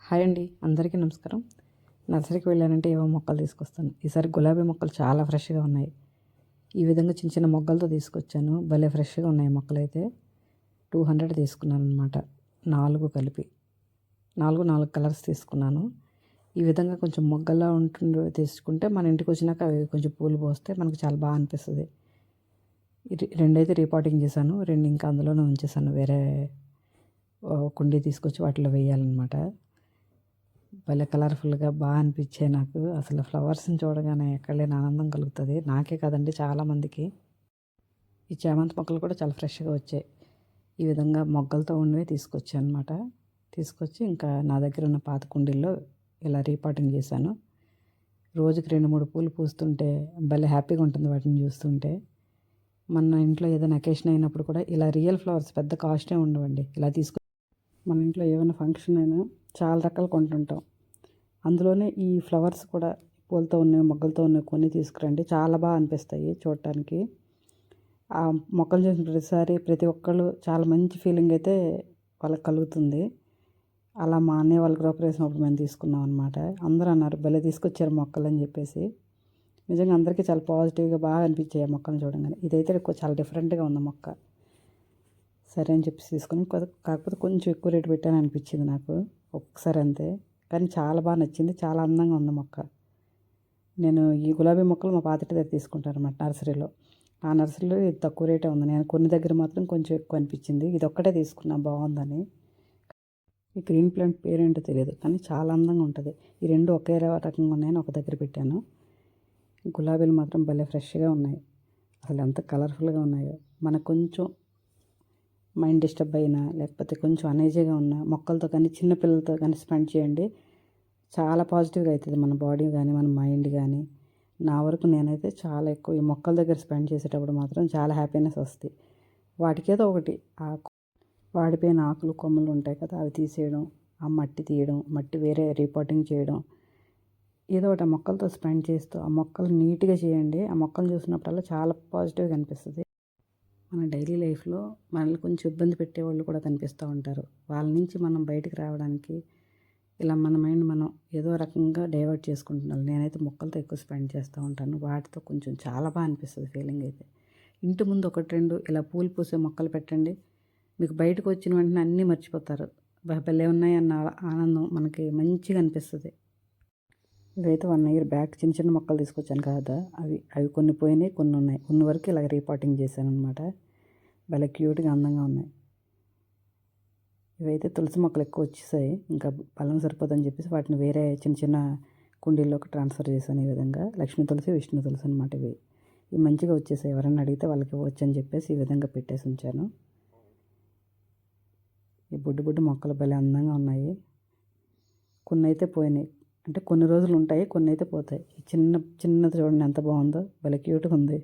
Hi అండి, అందరికీ నమస్కారం. నర్సరీకి వెళ్ళానంటే ఏవో మొక్కలు తీసుకొస్తాను. ఈసారి గులాబీ మొక్కలు చాలా ఫ్రెష్గా ఉన్నాయి. ఈ విధంగా చిన్న చిన్న మొగ్గలతో తీసుకొచ్చాను. భలే ఫ్రెష్గా ఉన్నాయి మొక్కలైతే. 200 తీసుకున్నాను అనమాట, 4 కలిపి. 4 కలర్స్ తీసుకున్నాను. ఈ విధంగా కొంచెం మొగ్గలా ఉంటుండే తీసుకుంటే మన ఇంటికి వచ్చినాక అవి కొంచెం పూలు పోస్తే మనకు చాలా బాగా అనిపిస్తుంది. రెండైతే రీపాటింగ్ చేశాను, 2 ఇంకా అందులోనే ఉంచేసాను. వేరే కుండీ తీసుకొచ్చి వాటిలో వేయాలన్నమాట. భలే కలర్ఫుల్గా బాగా అనిపించాయి నాకు. అసలు ఫ్లవర్స్ని చూడగానే ఎక్కడ లేని ఆనందం కలుగుతుంది. నాకే కదండి, చాలామందికి. ఈ చామంతి మొక్కలు కూడా చాలా ఫ్రెష్గా వచ్చాయి. ఈ విధంగా మొగ్గలతో ఉన్నవి తీసుకొచ్చాను అనమాట. తీసుకొచ్చి ఇంకా నా దగ్గర ఉన్న పాత కుండీల్లో ఇలా రీపాటింగ్ చేశాను. రోజుకి 2-3 పూలు పూస్తుంటే భలే హ్యాపీగా ఉంటుంది వాటిని చూస్తుంటే. మన ఇంట్లో ఏదైనా అకేషన్ అయినప్పుడు కూడా ఇలా రియల్ ఫ్లవర్స్ పెద్ద కాస్టే ఉండవండి. ఇలా మన ఇంట్లో ఏమైనా ఫంక్షన్ అయినా చాలా రకాలు కొంటుంటాం. అందులోనే ఈ ఫ్లవర్స్ కూడా పూలతో ఉన్నవి, మొగ్గలతో ఉన్నవి కొన్ని తీసుకురండి. చాలా బాగా అనిపిస్తాయి చూడటానికి. ఆ మొక్కలు చూసిన ప్రతిసారి ప్రతి ఒక్కళ్ళు చాలా మంచి ఫీలింగ్ అయితే వాళ్ళకి కలుగుతుంది. అలా మా అన్నయ్య వాళ్ళ గృహప్రవేశం అప్పుడు మేము తీసుకున్నాం అనమాట. అందరూ అన్నారు భలే తీసుకొచ్చారు మొక్కలు అని చెప్పేసి. నిజంగా అందరికీ చాలా పాజిటివ్గా బాగా అనిపించాయి ఆ మొక్కలు చూడంగానే. ఇదైతే చాలా డిఫరెంట్గా ఉంది మొక్క. సరే అని చెప్పేసి తీసుకుని, కాకపోతే కొంచెం ఎక్కువ రేటు పెట్టాను అనిపించింది నాకు ఒక్కసారి అంతే. కానీ చాలా బాగా నచ్చింది, చాలా అందంగా ఉంది మొక్క. నేను ఈ గులాబీ మొక్కలు మా పాతింటి దగ్గర తీసుకుంటాను అన్నమాట, నర్సరీలో. ఆ నర్సరీలో ఇది తక్కువ రేటే ఉంది. నేను కొన్ని దగ్గర మాత్రం కొంచెం ఎక్కువ అనిపించింది. ఇది ఒక్కటే తీసుకున్నా బాగుందని. ఈ గ్రీన్ ప్లాంట్ పేరేంటో తెలియదు, కానీ చాలా అందంగా ఉంటుంది. ఈ రెండు ఒకే రకంగా ఉన్నాయని ఒక దగ్గర పెట్టాను. గులాబీలు మాత్రం భలే ఫ్రెష్గా ఉన్నాయి. అసలు ఎంత కలర్ఫుల్గా ఉన్నాయో. మనకు కొంచెం మైండ్ డిస్టర్బ్ అయినా, లేకపోతే కొంచెం అనేజీగా ఉన్న మొక్కలతో కానీ చిన్న పిల్లలతో కానీ స్పెండ్ చేయండి. చాలా పాజిటివ్గా అవుతుంది మన బాడీ కానీ మన మైండ్ కానీ. నా వరకు నేనైతే చాలా ఎక్కువ ఈ మొక్కల దగ్గర స్పెండ్ చేసేటప్పుడు మాత్రం చాలా హ్యాపీనెస్ వస్తుంది. వాటికి ఏదో ఒకటి వాడిపోయిన ఆకులు కొమ్మలు ఉంటాయి కదా, అవి తీసేయడం, ఆ మట్టి తీయడం, మట్టి వేరే రీపాటింగ్ చేయడం, ఏదో ఒకటి ఆ మొక్కలతో స్పెండ్ చేస్తూ ఆ మొక్కలు నీట్గా చేయండి. ఆ మొక్కలు చూసినప్పుడల్లా చాలా పాజిటివ్గా అనిపిస్తుంది. మన డైలీ లైఫ్లో మనల్ని కొంచెం ఇబ్బంది పెట్టేవాళ్ళు కూడా కనిపిస్తూ ఉంటారు. వాళ్ళ నుంచి మనం బయటికి రావడానికి ఇలా మన మైండ్ మనం ఏదో రకంగా డైవర్ట్ చేసుకుంటున్నాం. నేనైతే మొక్కలతో ఎక్కువ స్పెండ్ చేస్తూ ఉంటాను. వాటితో కొంచెం చాలా బాగా అనిపిస్తుంది ఫీలింగ్ అయితే. ఇంటి ముందు 1-2 ఇలా పూలు పూసే మొక్కలు పెట్టండి. మీకు బయటకు వచ్చిన వెంటనే అన్నీ మర్చిపోతారు. భలే ఉన్నాయన్న ఆనందం మనకి మంచిగా అనిపిస్తుంది. ఇవైతే 1 ఇయర్ బ్యాక్ చిన్న చిన్న మొక్కలు తీసుకొచ్చాను కదా, అవి కొన్ని పోయినాయి, కొన్ని ఉన్నాయి. కొన్ని వరకు ఇలా రీపాటింగ్ చేశాను అనమాట. భలే క్యూట్గా అందంగా ఉన్నాయి. ఇవైతే తులసి మొక్కలు ఎక్కువ వచ్చేసాయి, ఇంకా బలం సరిపోదని చెప్పేసి వాటిని వేరే చిన్న చిన్న కుండీల్లోకి ట్రాన్స్ఫర్ చేశాను. ఈ విధంగా లక్ష్మీ తులసి, విష్ణు తులసి అనమాట. ఇవి మంచిగా వచ్చేసాయి. ఎవరైనా అడిగితే వాళ్ళకి ఇవ్వచ్చు అని చెప్పేసి ఈ విధంగా పెట్టేసి ఉంచాను. ఈ బుడ్డి మొక్కలు భలే అందంగా ఉన్నాయి. కొన్ని అయితే పోయినాయి, అంటే కొన్ని రోజులు ఉంటాయి, కొన్ని అయితే పోతాయి. చిన్నది చూడండి ఎంత బాగుందో, భలే క్యూట్గా ఉంది.